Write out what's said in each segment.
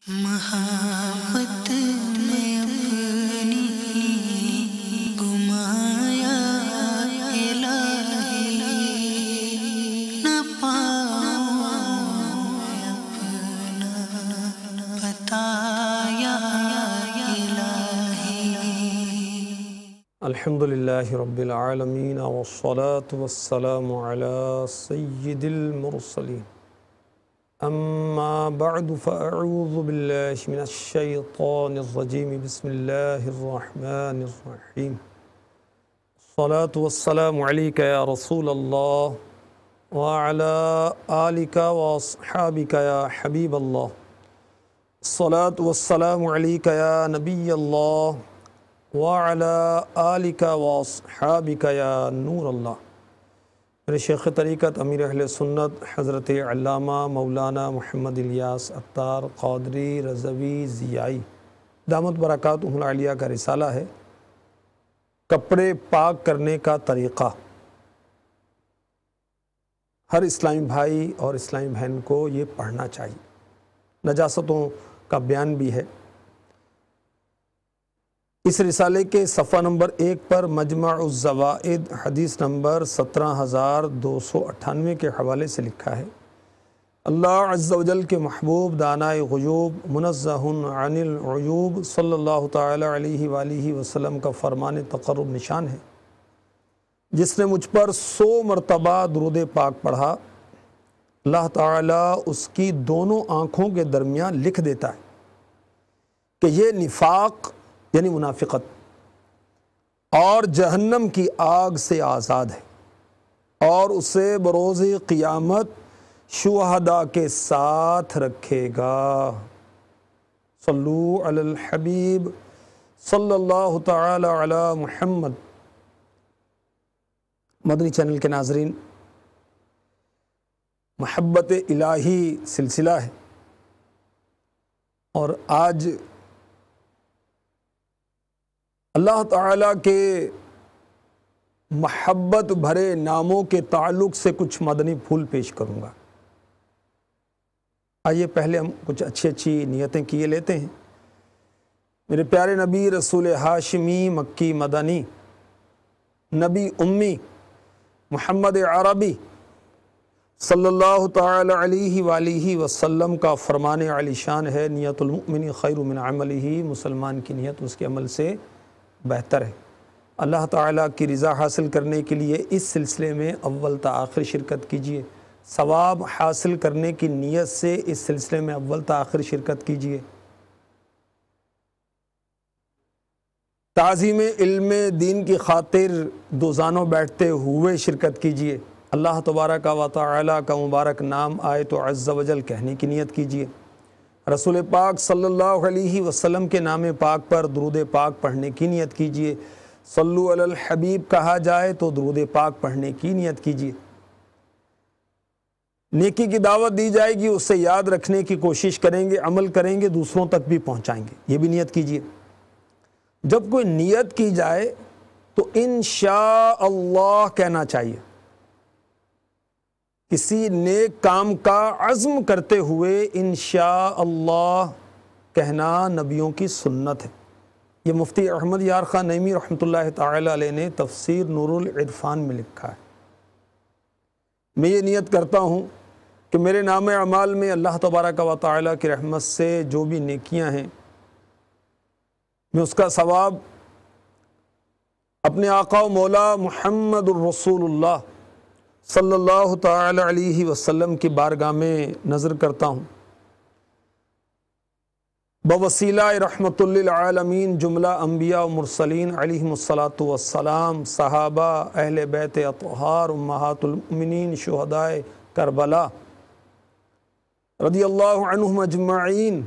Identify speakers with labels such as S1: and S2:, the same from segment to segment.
S1: محبت میں اپنی گمایا الہی، نہ پاؤں اپنا بتایا الہی۔
S2: الحمدللہ رب العالمین والصلاة والسلام علی سید المرسلین، اما بعد فاعوذ باللہ من الشیطان الرجیم، بسم اللہ الرحمن الرحیم۔ الصلاة والسلام علیک یا رسول اللہ وعلی آلک واصحابک یا حبیب اللہ۔ الصلاة والسلام علیک یا نبی اللہ وعلی آلک واصحابک یا نور اللہ۔ میرے شیخ طریقت امیر اہل سنت حضرت علامہ مولانا محمد الیاس عطار قادری رضوی ضیائی دامت برکاتہ العالیہ کا رسالہ ہے کپڑے پاک کرنے کا طریقہ۔ ہر اسلامی بھائی اور اسلامی بہن کو یہ پڑھنا چاہیے، نجاستوں کا بیان بھی ہے۔ اس رسالے کے صفحہ نمبر 1 پر مجمع الزوائد حدیث نمبر 17298 کے حوالے سے لکھا ہے، اللہ عز و جل کے محبوب دانائے غیوب منزہ عن العیوب صلی اللہ تعالی علیہ وآلہ وسلم کا فرمان تقرب نشان ہے، جس نے مجھ پر 100 مرتبہ درود پاک پڑھا، اللہ تعالیٰ اس کی دونوں آنکھوں کے درمیان لکھ دیتا ہے کہ یہ نفاق یعنی منافقت اور جہنم کی آگ سے آزاد ہے، اور اسے بروز قیامت شہداء کے ساتھ رکھے گا۔ صلو علی الحبیب صلی اللہ تعالی علی محمد۔ مدنی چینل کے ناظرین، محبت الہی سلسلہ ہے، اور آج اللہ تعالیٰ کے محبت بھرے ناموں کے تعلق سے کچھ مدنی پھول پیش کروں گا۔ آئیے پہلے ہم کچھ اچھی نیتیں کیے لیتے ہیں۔ میرے پیارے نبی رسول ہاشمی مکی مدنی نبی امی محمد عربی صلی اللہ تعالی علیہ وآلہ وسلم کا فرمان عالی شان ہے، نیت المؤمن خیر من عملہ، مسلمان کی نیت اس کے عمل سے بہتر ہے۔ اللہ تعالیٰ کی رضا حاصل کرنے کے لیے اس سلسلے میں اول تا آخر شرکت کیجیے، ثواب حاصل کرنے کی نیت سے اس سلسلے میں اول تا آخر شرکت کیجیے، تعظیم علم دین کی خاطر دوزانوں بیٹھتے ہوئے شرکت کیجیے، اللہ تبارک و تعالیٰ کا مبارک نام آیت عز و جل کہنے کی نیت کیجیے، رسول پاک صلی اللہ علیہ وسلم کے نام پاک پر درود پاک پڑھنے کی نیت کیجیے، صلو علی الحبیب کہا جائے تو درود پاک پڑھنے کی نیت کیجیے، نیکی کی دعوت دی جائے گی اسے یاد رکھنے کی کوشش کریں گے، عمل کریں گے، دوسروں تک بھی پہنچائیں گے، یہ بھی نیت کیجیے۔ جب کوئی نیت کی جائے تو انشاءاللہ کہنا چاہیے، کسی نیک کام کا عزم کرتے ہوئے انشاءاللہ کہنا نبیوں کی سنت ہے۔ یہ مفتی احمد یار خان نعیمی رحمۃ اللہ تعالی علیہ نے تفسیر نور العرفان میں لکھا ہے۔ میں یہ نیت کرتا ہوں کہ میرے نام اعمال میں اللہ تبارک و تعالی کی رحمت سے جو بھی نیکیاں ہیں، میں اس کا ثواب اپنے آقا و مولا محمد الرسول اللہ صلی اللہ تعالی علیہ وسلم کی بارگاہ میں نظر کرتا ہوں، بوسیلہ رحمت للعالمین جملہ انبیاء و مرسلین علیہم الصلاۃ والسلام، صحابہ، اہل بیت اطہار، امہات المؤمنین، شہداء کربلا رضی اللہ عنہم اجمعین،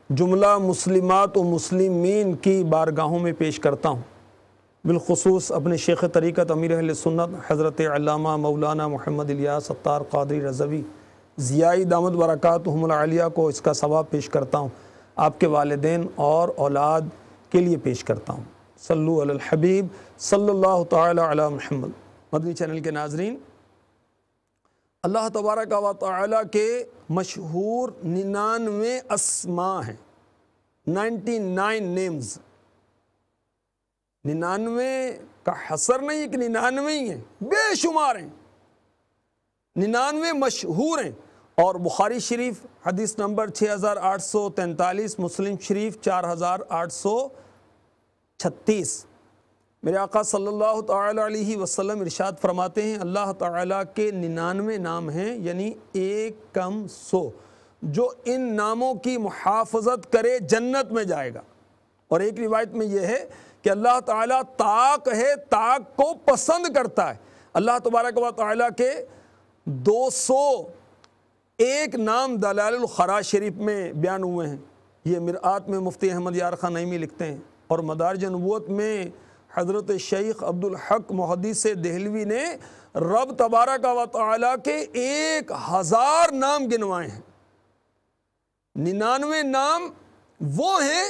S2: جملہ مسلمات و مسلمین کی بارگاہوں میں پیش کرتا ہوں، بالخصوص اپنے شیخ طریقت امیر اہل سنت حضرت علامہ مولانا محمد الیاس عطار قادری رضوی ضیائی دامت برکاتہم العالیہ کو اس کا ثواب پیش کرتا ہوں، آپ کے والدین اور اولاد کے لیے پیش کرتا ہوں۔ صلو علی الحبیب صلی اللہ تعالی علی محمد۔ مدنی چینل کے ناظرین، اللہ تبارک و تعالیٰ کے مشہور 99 اسماء ہیں، 99 نیمز، 99 کا حصر نہیں ہے کہ 99 ہی ہیں، بے شمار ہیں، 99 مشہور ہیں۔ اور بخاری شریف حدیث نمبر 6843، مسلم شریف 4836۔ میرے آقا صلی اللہ تعالی علیہ وسلم ارشاد فرماتے ہیں اللہ تعالیٰ کے 99 نام ہیں، یعنی 1 کم 100، جو ان ناموں کی محافظت کرے جنت میں جائے گا۔ اور ایک روایت میں یہ ہے کہ اللہ تعالیٰ طاق ہے، طاق کو پسند کرتا ہے۔ اللہ تبارک و تعالیٰ کے 201 نام دلائل الخراج شریف میں بیان ہوئے ہیں۔ یہ مرآت میں مفتی احمد یار خان نعیمی لکھتے ہیں، اور مدارج نبوت میں حضرت شیخ عبدالحق محدث دہلوی نے رب تبارک و تعالیٰ کے 1000 نام گنوائے ہیں۔ 99 نام وہ ہیں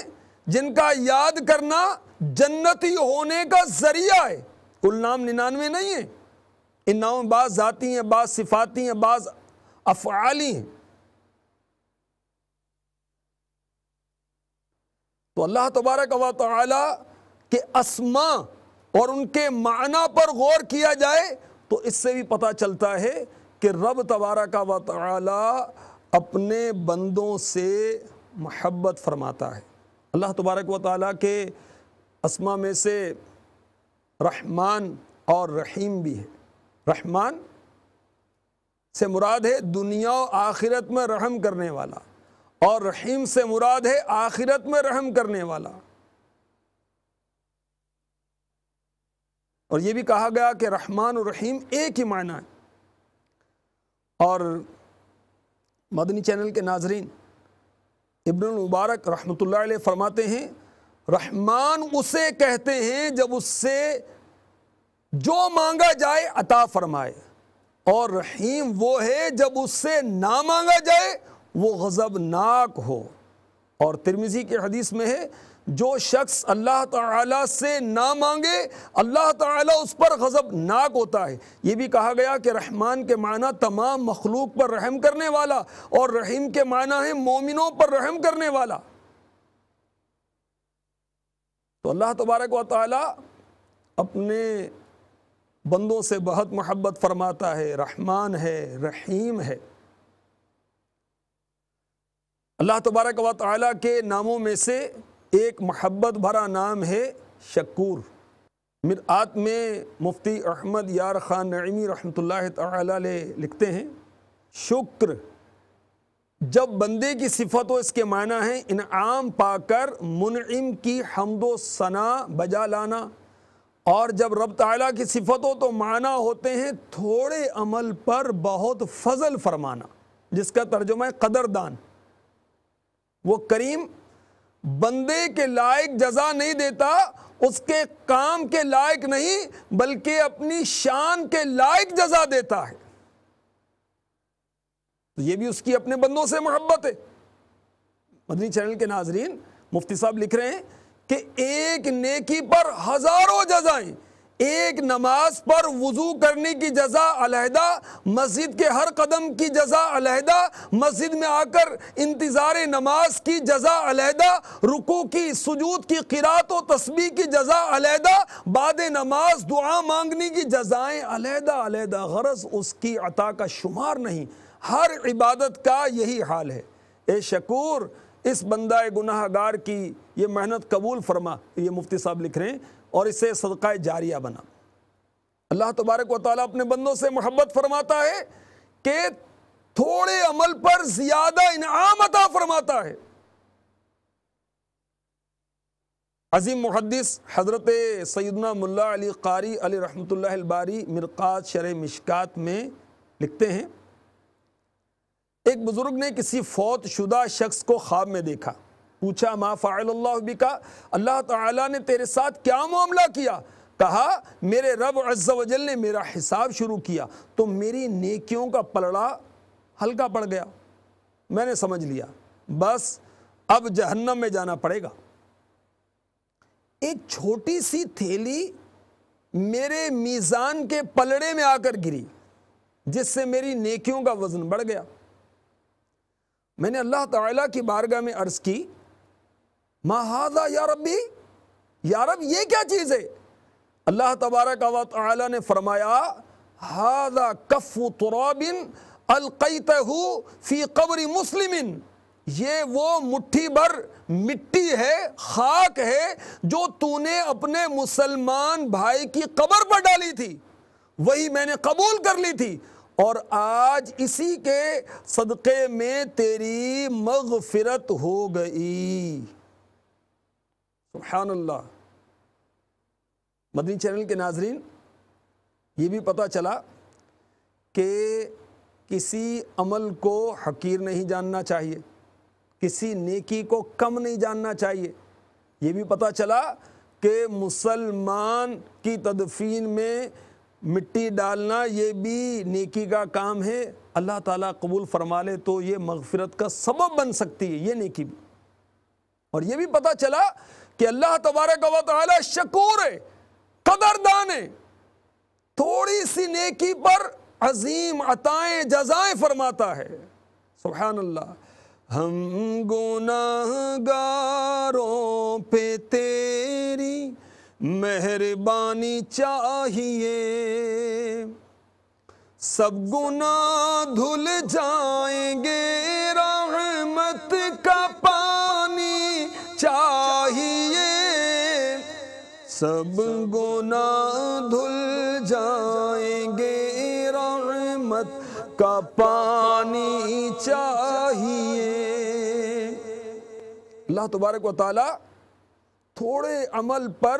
S2: جن کا یاد کرنا جنتی ہونے کا ذریعہ ہے۔ کل نام 99 نہیں ہیں، ان ناموں میں بعض ذاتی ہیں، بعض صفاتی ہیں، بعض افعالی ہیں۔ تو اللہ تبارک و تعالی کے اسماء اور ان کے معنی پر غور کیا جائے تو اس سے بھی پتہ چلتا ہے کہ رب تبارک و تعالی اپنے بندوں سے محبت فرماتا ہے۔ اللہ تبارک و تعالی کے اسماء میں سے رحمان اور رحیم بھی ہے۔ رحمان سے مراد ہے دنیا و آخرت میں رحم کرنے والا، اور رحیم سے مراد ہے آخرت میں رحم کرنے والا۔ اور یہ بھی کہا گیا کہ رحمان اور رحیم ایک ہی معنی ہے۔ اور مدنی چینل کے ناظرین، ابن المبارک رحمۃ اللہ علیہ فرماتے ہیں رحمان اسے کہتے ہیں جب اس سے جو مانگا جائے عطا فرمائے، اور رحیم وہ ہے جب اس سے نہ مانگا جائے وہ غضبناک ہو۔ اور ترمذی کی حدیث میں ہے جو شخص اللہ تعالیٰ سے نہ مانگے اللہ تعالیٰ اس پر غضبناک ہوتا ہے۔ یہ بھی کہا گیا کہ رحمان کے معنی تمام مخلوق پر رحم کرنے والا، اور رحیم کے معنی ہے مومنوں پر رحم کرنے والا۔ تو اللہ تبارک و تعالیٰ اپنے بندوں سے بہت محبت فرماتا ہے، رحمان ہے، رحیم ہے۔ اللہ تبارک و تعالیٰ کے ناموں میں سے ایک محبت بھرا نام ہے شکور۔ مرآت میں مفتی احمد یار خان نعیمی رحمۃ اللہ تعالی علیہ لکھتے ہیں شکر جب بندے کی صفت ہو، اس کے معنی ہے انعام پا کر منعم کی حمد و ثنا بجا لانا، اور جب رب تعالیٰ کی صفت ہو تو معنی ہوتے ہیں تھوڑے عمل پر بہت فضل فرمانا، جس کا ترجمہ ہے قدردان۔ وہ کریم بندے کے لائق جزا نہیں دیتا، اس کے کام کے لائق نہیں بلکہ اپنی شان کے لائق جزا دیتا ہے۔ تو یہ بھی اس کی اپنے بندوں سے محبت ہے۔ مدنی چینل کے ناظرین، مفتی صاحب لکھ رہے ہیں کہ ایک نیکی پر ہزاروں جزائیں، ایک نماز پر وضو کرنے کی جزا علیحدہ، مسجد کے ہر قدم کی جزا علیحدہ، مسجد میں آ کر انتظار نماز کی جزا علیحدہ، رکوع کی، سجود کی، قرات و تسبیح کی جزا علیحدہ، بعد نماز دعا مانگنے کی جزائیں علیحدہ علیحدہ، غرض اس کی عطا کا شمار نہیں۔ ہر عبادت کا یہی حال ہے۔ اے شکور، اس بندہ گناہ گار کی یہ محنت قبول فرما، یہ مفتی صاحب لکھ رہے ہیں، اور اسے صدقہ جاریہ بنا۔ اللہ تبارک و تعالیٰ اپنے بندوں سے محبت فرماتا ہے کہ تھوڑے عمل پر زیادہ انعام عطا فرماتا ہے۔ عظیم محدث حضرت سیدنا ملا علی قاری علی رحمۃ اللہ الباری مرقات شرح مشکات میں لکھتے ہیں ایک بزرگ نے کسی فوت شدہ شخص کو خواب میں دیکھا، پوچھا ما فعل اللہ بکا، اللہ تعالیٰ نے تیرے ساتھ کیا معاملہ کیا؟ کہا میرے رب عز و جل نے میرا حساب شروع کیا تو میری نیکیوں کا پلڑا ہلکا پڑ گیا، میں نے سمجھ لیا بس اب جہنم میں جانا پڑے گا۔ ایک چھوٹی سی تھیلی میرے میزان کے پلڑے میں آ کر گری جس سے میری نیکیوں کا وزن بڑھ گیا۔ میں نے اللہ تعالیٰ کی بارگاہ میں عرض کی ما ھذا یا ربی، یا رب یہ کیا چیز ہے؟ اللہ تبارک و تعالی نے فرمایا ھذا کف تراب القیتہ فی قبر مسلم، یہ وہ مٹھی بھر مٹی ہے، خاک ہے جو تو نے اپنے مسلمان بھائی کی قبر پر ڈالی تھی، وہی میں نے قبول کر لی تھی، اور آج اسی کے صدقے میں تیری مغفرت ہو گئی۔ سبحان اللہ۔ مدنی چینل کے ناظرین، یہ بھی پتہ چلا کہ کسی عمل کو حقیر نہیں جاننا چاہیے، کسی نیکی کو کم نہیں جاننا چاہیے۔ یہ بھی پتہ چلا کہ مسلمان کی تدفین میں مٹی ڈالنا یہ بھی نیکی کا کام ہے، اللہ تعالیٰ قبول فرما لے تو یہ مغفرت کا سبب بن سکتی ہے یہ نیکی بھی۔ اور یہ بھی پتہ چلا کہ اللہ تبارک و تعالی شکور ہے، قدردان ہے، تھوڑی سی نیکی پر عظیم عطائیں جزائیں فرماتا ہے۔ سبحان اللہ۔ ہم گناہگاروں پہ تیری مہربانی چاہیے، سب گناہ دھل جائیں گے، رحمت کا پانی چاہیے، سب گناہ دھل جائیں گے، رحمت کا پانی چاہیے۔ اللہ تبارک و تعالی تھوڑے عمل پر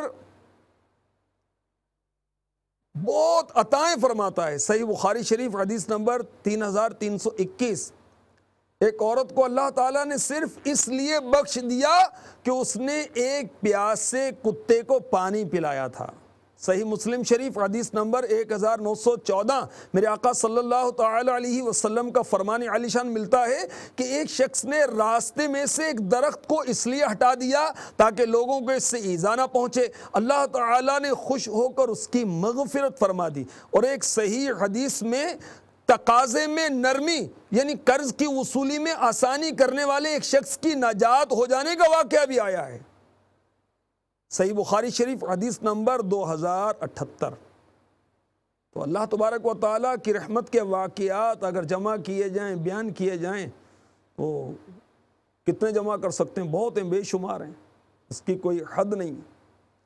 S2: بہت عطائیں فرماتا ہے۔ صحیح بخاری شریف حدیث نمبر 3321، ایک عورت کو اللہ تعالیٰ نے صرف اس لیے بخش دیا کہ اس نے ایک پیاسے کتے کو پانی پلایا تھا۔ صحیح مسلم شریف حدیث نمبر 1914، میرے آقا صلی اللہ تعالی علیہ وسلم کا فرمان عالی شان ملتا ہے کہ ایک شخص نے راستے میں سے ایک درخت کو اس لیے ہٹا دیا تاکہ لوگوں کو اس سے ایذا نہ پہنچے، اللہ تعالیٰ نے خوش ہو کر اس کی مغفرت فرما دی۔ اور ایک صحیح حدیث میں تقاضے میں نرمی یعنی قرض کی وصولی میں آسانی کرنے والے ایک شخص کی نجات ہو جانے کا واقعہ بھی آیا ہے۔ صحیح بخاری شریف حدیث نمبر 2078۔ تو اللہ تبارک و تعالیٰ کی رحمت کے واقعات اگر جمع کیے جائیں، بیان کیے جائیں تو کتنے جمع کر سکتے ہیں؟ بہت ہیں، بے شمار ہیں، اس کی کوئی حد نہیں۔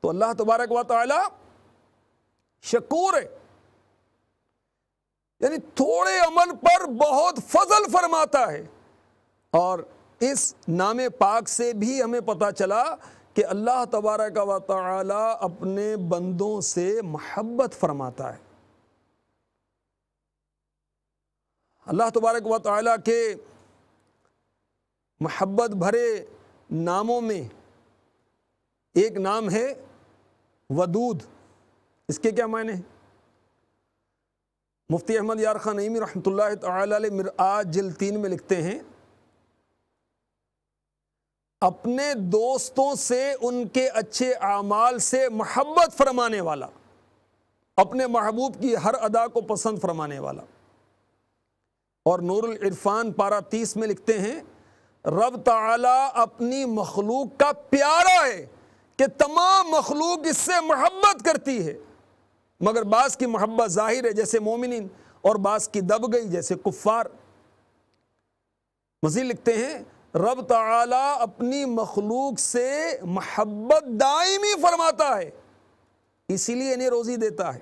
S2: تو اللہ تبارک و تعالیٰ شکور ہے، یعنی تھوڑے عمل پر بہت فضل فرماتا ہے۔ اور اس نام پاک سے بھی ہمیں پتہ چلا کہ اللہ تبارک و تعالی اپنے بندوں سے محبت فرماتا ہے۔ اللہ تبارک و تعالی کے محبت بھرے ناموں میں ایک نام ہے ودود۔ اس کے کیا معنی ہیں؟ مفتی احمد یار خان نعیمی رحمۃ اللہ تعالی علیہ مرآت جلد 3 میں لکھتے ہیں، اپنے دوستوں سے ان کے اچھے اعمال سے محبت فرمانے والا، اپنے محبوب کی ہر ادا کو پسند فرمانے والا۔ اور نور العرفان پارہ 30 میں لکھتے ہیں، رب تعالی اپنی مخلوق کا پیارا ہے کہ تمام مخلوق اس سے محبت کرتی ہے، مگر بعض کی محبت ظاہر ہے جیسے مومنین، اور بعض کی دب گئی جیسے کفار۔ مزید لکھتے ہیں، رب تعالی اپنی مخلوق سے محبت دائمی فرماتا ہے، اسی لیے انہیں روزی دیتا ہے،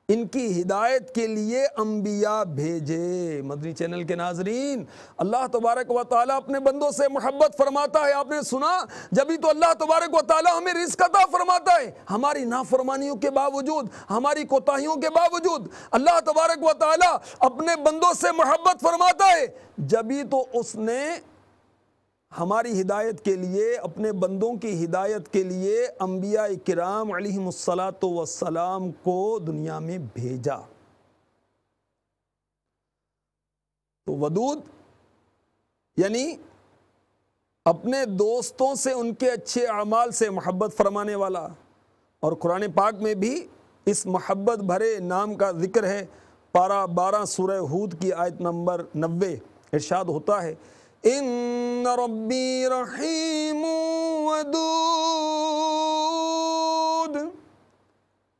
S2: ان کی ہدایت کے لیے انبیاء بھیجے۔ مدنی چینل کے ناظرین، اللہ تبارک و تعالیٰ اپنے بندوں سے محبت فرماتا ہے۔ آپ نے سنا، جبھی تو اللہ تبارک و تعالیٰ ہمیں رزق عطا فرماتا ہے، ہماری نافرمانیوں کے باوجود، ہماری کوتاہیوں کے باوجود اللہ تبارک و تعالیٰ اپنے بندوں سے محبت فرماتا ہے، جبھی تو اس نے ہماری ہدایت کے لیے، اپنے بندوں کی ہدایت کے لیے انبیاء کرام علیہم الصلاۃ والسلام کو دنیا میں بھیجا۔ تو ودود یعنی اپنے دوستوں سے ان کے اچھے اعمال سے محبت فرمانے والا۔ اور قرآن پاک میں بھی اس محبت بھرے نام کا ذکر ہے۔ پارہ 12 سورہ ہود کی آیت نمبر 90 ارشاد ہوتا ہے، ان ربی رحیم ودود۔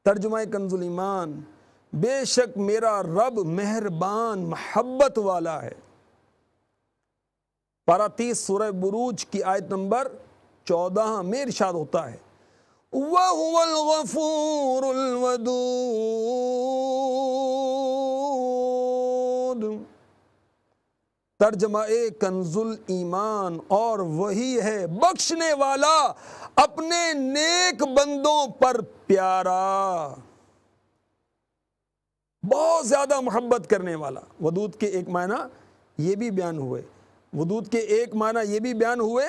S2: ترجمہ کنز الایمان، بے شک میرا رب مہربان محبت والا ہے۔ پارہ 30 سورہ بروج کی آیت نمبر 14 میں ارشاد ہوتا ہے وَهُوَ الْغَفُورُ الْوَدُودُ۔ ترجمہ کنز الایمان، اور وہی ہے بخشنے والا، اپنے نیک بندوں پر پیارا، بہت زیادہ محبت کرنے والا۔ ودود کے ایک معنی یہ بھی بیان ہوئے، ودود کے ایک معنی یہ بھی بیان ہوئے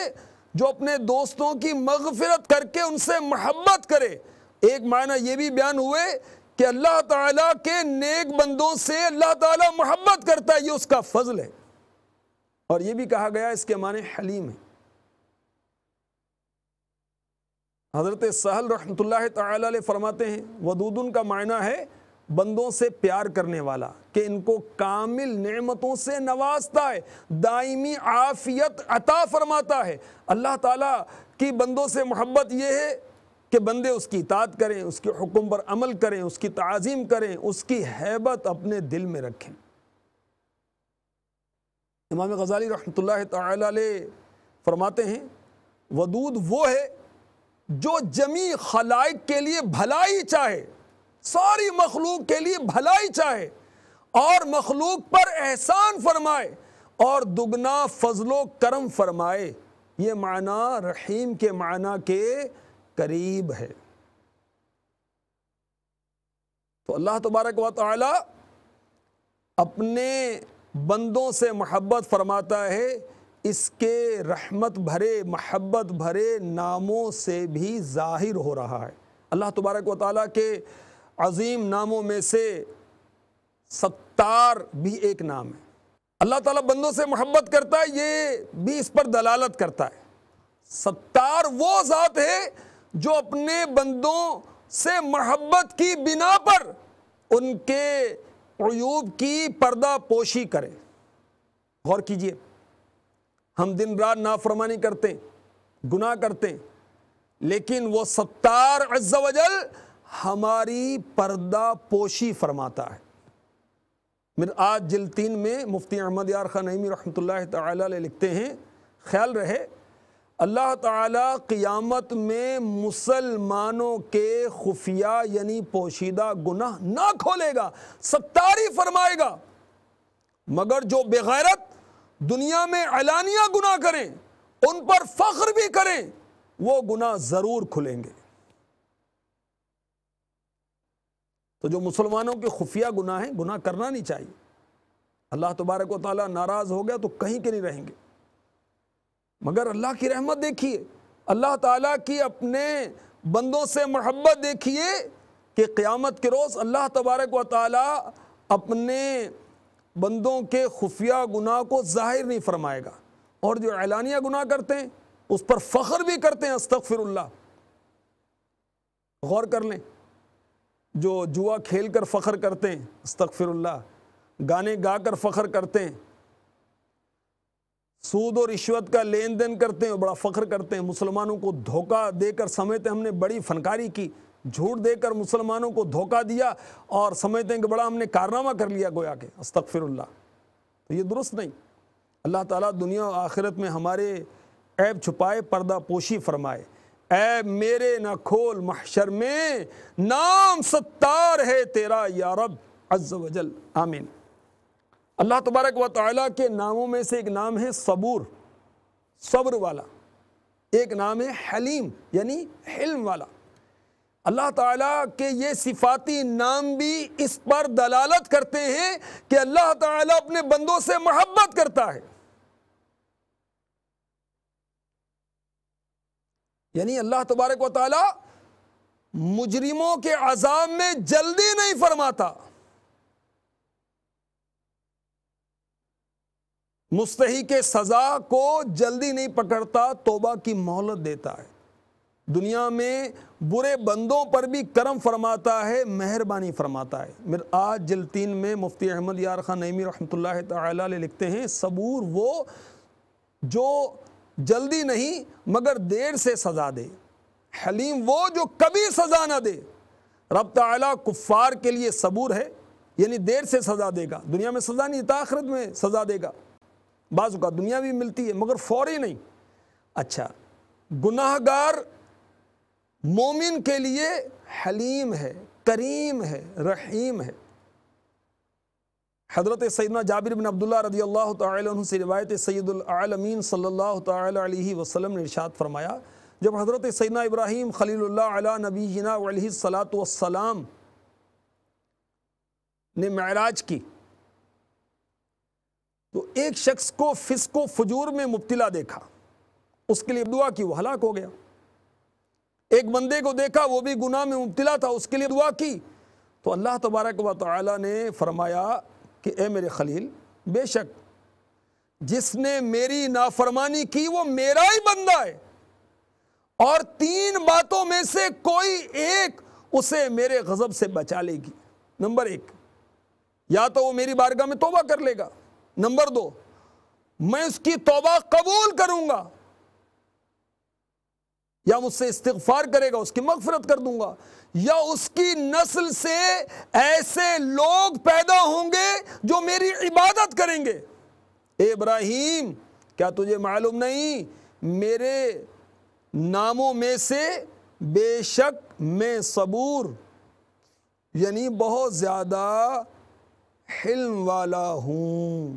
S2: جو اپنے دوستوں کی مغفرت کر کے ان سے محبت کرے۔ ایک معنی یہ بھی بیان ہوئے کہ اللہ تعالیٰ کے نیک بندوں سے اللہ تعالیٰ محبت کرتا ہے، یہ اس کا فضل ہے۔ اور یہ بھی کہا گیا اس کے معنی حلیم ہے۔ حضرت سہل رحمۃ اللہ تعالیٰ علیہ فرماتے ہیں ودودن کا معنی ہے بندوں سے پیار کرنے والا، کہ ان کو کامل نعمتوں سے نوازتا ہے، دائمی عافیت عطا فرماتا ہے۔ اللہ تعالیٰ کی بندوں سے محبت یہ ہے کہ بندے اس کی اطاعت کریں، اس کے حکم پر عمل کریں، اس کی تعظیم کریں، اس کی ہیبت اپنے دل میں رکھیں۔ امام غزالی رحمۃ اللہ تعالی علیہ فرماتے ہیں ودود وہ ہے جو جمیع خلائق کے لیے بھلائی چاہے، ساری مخلوق کے لیے بھلائی چاہے، اور مخلوق پر احسان فرمائے اور دگنا فضل و کرم فرمائے۔ یہ معنی رحیم کے معنی کے قریب ہے۔ تو اللہ تبارک و تعالی اپنے بندوں سے محبت فرماتا ہے، اس کے رحمت بھرے محبت بھرے ناموں سے بھی ظاہر ہو رہا ہے۔ اللہ تبارک و تعالیٰ کے عظیم ناموں میں سے ستار بھی ایک نام ہے۔ اللہ تعالیٰ بندوں سے محبت کرتا ہے، یہ بھی اس پر دلالت کرتا ہے۔ ستار وہ ذات ہے جو اپنے بندوں سے محبت کی بنا پر ان کے عیوب کی پردہ پوشی کرے۔ غور کیجئے، ہم دن رات نافرمانی کرتے ہیں، گناہ کرتے ہیں، لیکن وہ ستار عز و جل ہماری پردہ پوشی فرماتا ہے۔ مرآت جلد 3 میں مفتی احمد یار خان نعیمی رحمۃ اللہ تعالی علیہ لکھتے ہیں خیال رہے اللہ تعالیٰ قیامت میں مسلمانوں کے خفیہ یعنی پوشیدہ گناہ نہ کھولے گا، ستاری فرمائے گا، مگر جو بغیرت دنیا میں علانیہ گناہ کریں، ان پر فخر بھی کریں، وہ گناہ ضرور کھلیں گے۔ تو جو مسلمانوں کے خفیہ گناہ ہیں، گناہ کرنا نہیں چاہیے۔ اللہ تبارک و تعالیٰ ناراض ہو گیا تو کہیں کے نہیں رہیں گے، مگر اللہ کی رحمت دیکھیے، اللہ تعالیٰ کی اپنے بندوں سے محبت دیکھیے کہ قیامت کے روز اللہ تبارک و تعالیٰ اپنے بندوں کے خفیہ گناہ کو ظاہر نہیں فرمائے گا، اور جو اعلانیہ گناہ کرتے ہیں اس پر فخر بھی کرتے ہیں، استغفر اللہ۔ غور کر لیں، جو جوا کھیل کر فخر کرتے ہیں، استغفر اللہ، گانے گا کر فخر کرتے ہیں، سود و رشوت کا لین دین کرتے ہیں اور بڑا فخر کرتے ہیں، مسلمانوں کو دھوکہ دے کر سمجھتے ہیں ہم نے بڑی فنکاری کی، جھوٹ دے کر مسلمانوں کو دھوکہ دیا اور سمجھتے ہیں کہ بڑا ہم نے کارنامہ کر لیا گویا کہ، استغفر اللہ۔ تو یہ درست نہیں۔ اللہ تعالیٰ دنیا و آخرت میں ہمارے عیب چھپائے، پردہ پوشی فرمائے۔ عیب میرے نہ کھول محشر میں، نام ستار ہے تیرا یا رب عز و جل، آمین۔ اللہ تبارک و تعالیٰ کے ناموں میں سے ایک نام ہے صبور، صبر والا، ایک نام ہے حلیم یعنی حلم والا۔ اللہ تعالیٰ کے یہ صفاتی نام بھی اس پر دلالت کرتے ہیں کہ اللہ تعالیٰ اپنے بندوں سے محبت کرتا ہے، یعنی اللہ تبارک و تعالیٰ مجرموں کے عذاب میں جلدی نہیں فرماتا، مستحق سزا کو جلدی نہیں پکڑتا، توبہ کی مہلت دیتا ہے، دنیا میں برے بندوں پر بھی کرم فرماتا ہے، مہربانی فرماتا ہے۔ مرآت جلد 3 میں مفتی احمد یار خان نعیمی رحمۃ اللہ تعالی علیہ لکھتے ہیں صبور وہ جو جلدی نہیں مگر دیر سے سزا دے۔ حلیم وہ جو کبھی سزا نہ دے۔ رب تعالیٰ کفار کے لیے صبور ہے، یعنی دیر سے سزا دے گا، دنیا میں سزا نہیں، آخرت میں سزا دے گا۔ بعض اوقات دنیا بھی ملتی ہے مگر فوری نہیں۔ اچھا، گناہ گار مومن کے لیے حلیم ہے، کریم ہے، رحیم ہے۔ حضرت سیدنا جابر بن عبداللہ رضی اللہ تعالی عنہ سے روایت سید العالمین صلی اللہ تعالی علیہ وسلم نے ارشاد فرمایا، جب حضرت سیدنا ابراہیم خلیل اللہ علی نبینا علیہ الصلاۃ والسلام نے معراج کی تو ایک شخص کو فسق و فجور میں مبتلا دیکھا، اس کے لیے دعا کی، وہ ہلاک ہو گیا۔ ایک بندے کو دیکھا وہ بھی گناہ میں مبتلا تھا، اس کے لیے دعا کی تو اللہ تبارک و تعالی نے فرمایا کہ اے میرے خلیل، بے شک جس نے میری نافرمانی کی وہ میرا ہی بندہ ہے، اور 3 باتوں میں سے کوئی ایک اسے میرے غضب سے بچا لے گی۔ نمبر 1، یا تو وہ میری بارگاہ میں توبہ کر لے گا، نمبر 2، میں اس کی توبہ قبول کروں گا، یا مجھ سے استغفار کرے گا، اس کی مغفرت کر دوں گا، یا اس کی نسل سے ایسے لوگ پیدا ہوں گے جو میری عبادت کریں گے۔ اے ابراہیم، کیا تجھے معلوم نہیں میرے ناموں میں سے بے شک میں صبور، یعنی بہت زیادہ حلم والا ہوں۔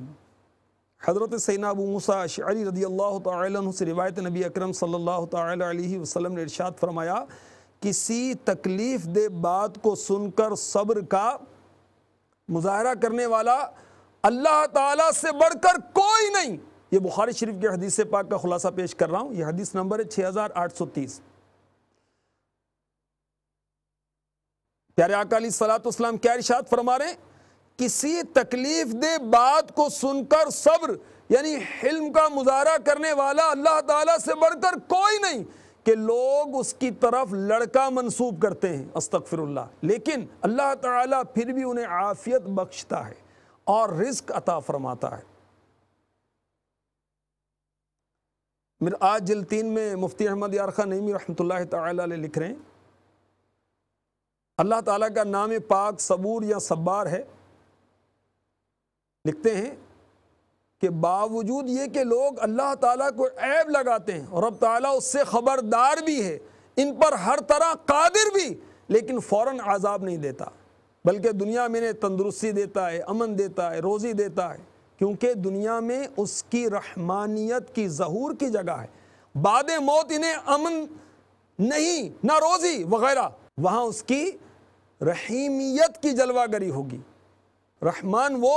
S2: حضرت سیدنا ابو موسیٰ اشعری رضی اللہ تعالی عنہ سے روایت نبی اکرم صلی اللہ تعالی علیہ وسلم نے ارشاد فرمایا، کسی تکلیف دہ بات کو سن کر صبر کا مظاہرہ کرنے والا اللہ تعالیٰ سے بڑھ کر کوئی نہیں۔ یہ بخاری شریف کی حدیث پاک کا خلاصہ پیش کر رہا ہوں، یہ حدیث نمبر ہے 6830۔ پیارے آقا علیہ الصلوۃ والسلام کیا ارشاد فرما رہے ہیں؟ کسی تکلیف دہ بات کو سن کر صبر یعنی حلم کا مظاہرہ کرنے والا اللہ تعالیٰ سے بڑھ کر کوئی نہیں، کہ لوگ اس کی طرف لڑکا منسوب کرتے ہیں، استغفر اللہ، لیکن اللہ تعالیٰ پھر بھی انہیں عافیت بخشتا ہے اور رزق عطا فرماتا ہے۔ آج جلد 3 میں مفتی احمد یار خان نعیمی رحمۃ اللہ تعالی علیہ لکھ رہے ہیں، اللہ تعالیٰ کا نام پاک صبور یا صبار ہے۔ لکھتے ہیں کہ باوجود یہ کہ لوگ اللہ تعالیٰ کو عیب لگاتے ہیں اور رب تعالیٰ اس سے خبردار بھی ہے، ان پر ہر طرح قادر بھی، لیکن فوراً عذاب نہیں دیتا، بلکہ دنیا میں انہیں تندرستی دیتا ہے، امن دیتا ہے، روزی دیتا ہے، کیونکہ دنیا میں اس کی رحمانیت کی ظہور کی جگہ ہے۔ بعد موت انہیں امن نہیں، نہ روزی وغیرہ، وہاں اس کی رحیمیت کی جلوہ گری ہوگی۔ رحمان وہ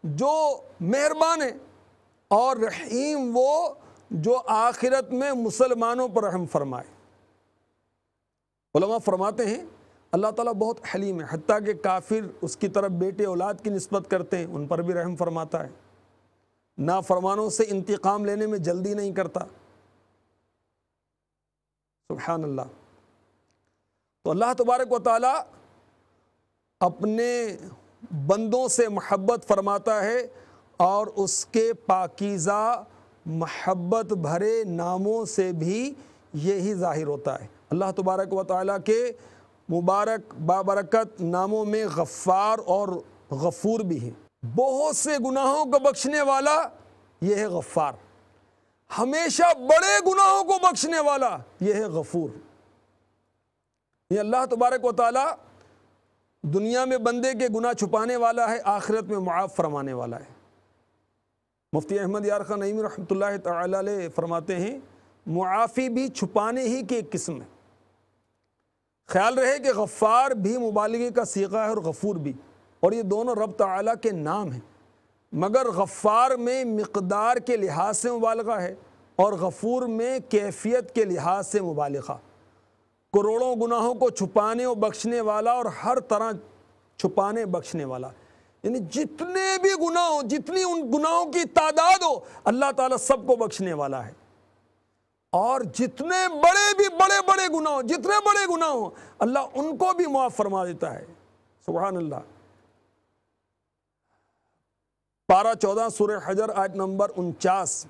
S2: جو مہربان ہے، اور رحیم وہ جو آخرت میں مسلمانوں پر رحم فرمائے۔ علماء فرماتے ہیں اللہ تعالیٰ بہت حلیم ہے، حتیٰ کہ کافر اس کی طرف بیٹے اولاد کی نسبت کرتے ہیں، ان پر بھی رحم فرماتا ہے، نافرمانوں سے انتقام لینے میں جلدی نہیں کرتا۔ سبحان اللہ۔ تو اللہ تبارک و تعالی اپنے بندوں سے محبت فرماتا ہے، اور اس کے پاکیزہ محبت بھرے ناموں سے بھی یہی ظاہر ہوتا ہے۔ اللہ تبارک و تعالیٰ کے مبارک بابرکت ناموں میں غفار اور غفور بھی ہیں۔ بہت سے گناہوں کو بخشنے والا یہ ہے غفار، ہمیشہ بڑے گناہوں کو بخشنے والا یہ ہے غفور۔ یہ اللہ تبارک و تعالیٰ دنیا میں بندے کے گناہ چھپانے والا ہے، آخرت میں معاف فرمانے والا ہے۔ مفتی احمد یار خان نعیمی رحمۃ اللہ تعالی علیہ فرماتے ہیں، معافی بھی چھپانے ہی کی ایک قسم ہے۔ خیال رہے کہ غفار بھی مبالغے کا صیغہ ہے اور غفور بھی، اور یہ دونوں رب تعالیٰ کے نام ہیں، مگر غفار میں مقدار کے لحاظ سے مبالغہ ہے اور غفور میں کیفیت کے لحاظ سے مبالغہ۔ کروڑوں گناہوں کو چھپانے اور بخشنے والا، اور ہر طرح چھپانے بخشنے والا، یعنی جتنے بھی گناہ ہو، جتنی ان گناہوں کی تعداد ہو، اللہ تعالیٰ سب کو بخشنے والا ہے، اور جتنے بڑے گناہ ہو، جتنے بڑے گناہ ہو، اللہ ان کو بھی معاف فرما دیتا ہے۔ سبحان اللہ۔ پارہ 14 سورہ حجر آیت نمبر 49،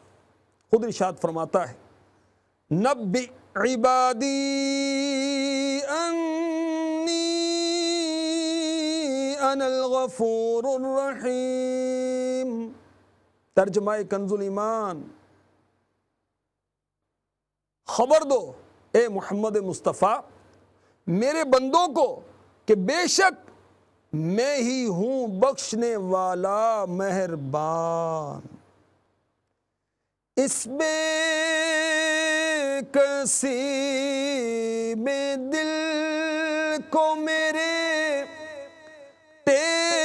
S2: خود ارشاد فرماتا ہے نبی عبادی انی انا الغفور الرحیم۔ ترجمہ کنز الایمان، خبر دو اے محمد مصطفیٰ میرے بندوں کو کہ بے شک میں ہی ہوں بخشنے والا مہربان۔ اس بے کسی میں دل کو میرے ٹیک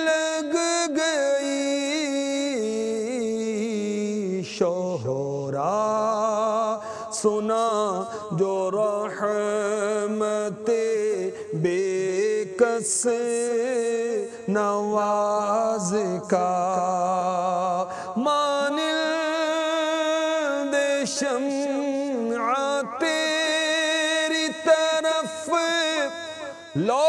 S2: لگ گئی، شہرا سنا جو رحمت بے کس نواز کا، مانند شمع تیری طرف لو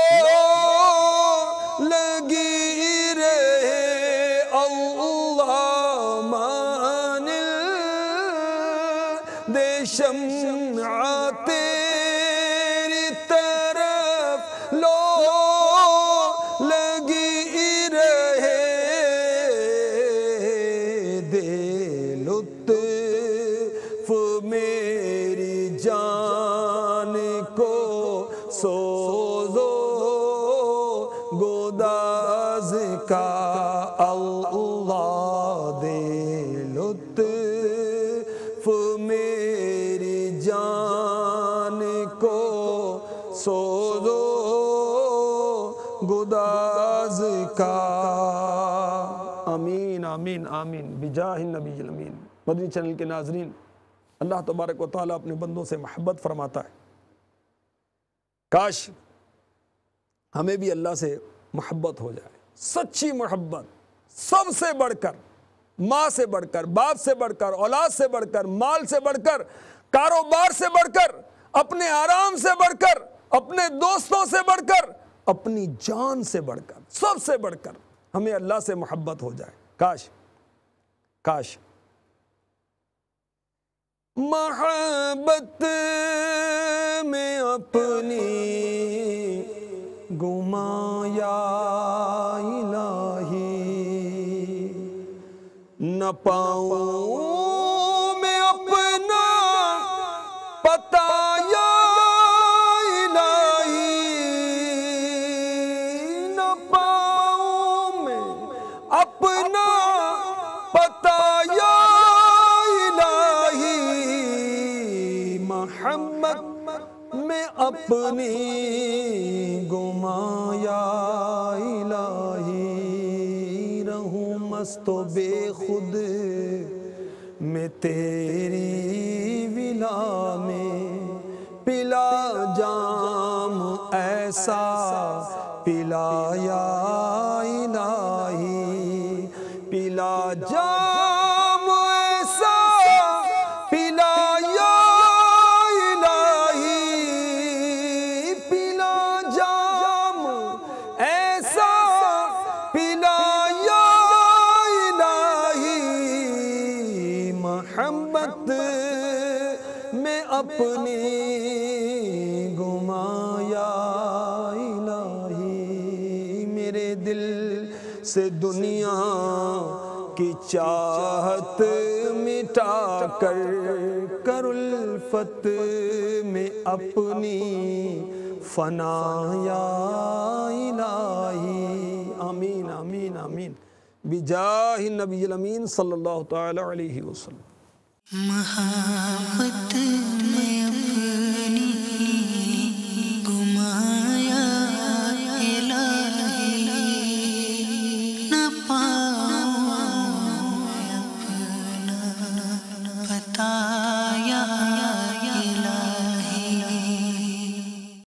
S2: لگی رہے اللہ، مانند شمع تیری طرف لو لگی رہے، دے لطف میری جان کو سوزو گداز کا، اللہ دے لطف میری جان کو سوزو گداز کا۔ آمین آمین آمین بجاہ النبی الامین۔ مدنی چینل کے ناظرین، اللہ تبارک و تعالیٰ اپنے بندوں سے محبت فرماتا ہے، کاش ہمیں بھی اللہ سے محبت ہو جائے، سچی محبت، سب سے بڑھ کر، ماں سے بڑھ کر، باپ سے بڑھ کر، اولاد سے بڑھ کر، مال سے بڑھ کر، کاروبار سے بڑھ کر، اپنے آرام سے بڑھ کر، اپنے دوستوں سے بڑھ کر، اپنی جان سے بڑھ کر، سب سے بڑھ کر ہمیں اللہ سے محبت ہو جائے۔ کاش کاش محبت میں اپنی گما یا الہی، نہ پاؤں میں اپنا پتہ یا الہی، نہ پاؤں میں اپنا پتہ یا الہی، محبت میں اپنی گما یا الہی، رہوں مست و بے خود میں تیری ولا میں، پلا جام ایسا پلا یا الہی، پلا جام ایسا پلا یا الہی، پلا جام ایسا پلا یا الہی، محبت میں اپنی گما یا الہی، میرے دل سے دنیا کی چاہت مٹا کر، کر الفت میں اپنی فنا یا الہی۔ آمین آمین آمین بجاہ النبی الامین صلی اللہ تعالی علیہ وسلم۔
S1: محبت میں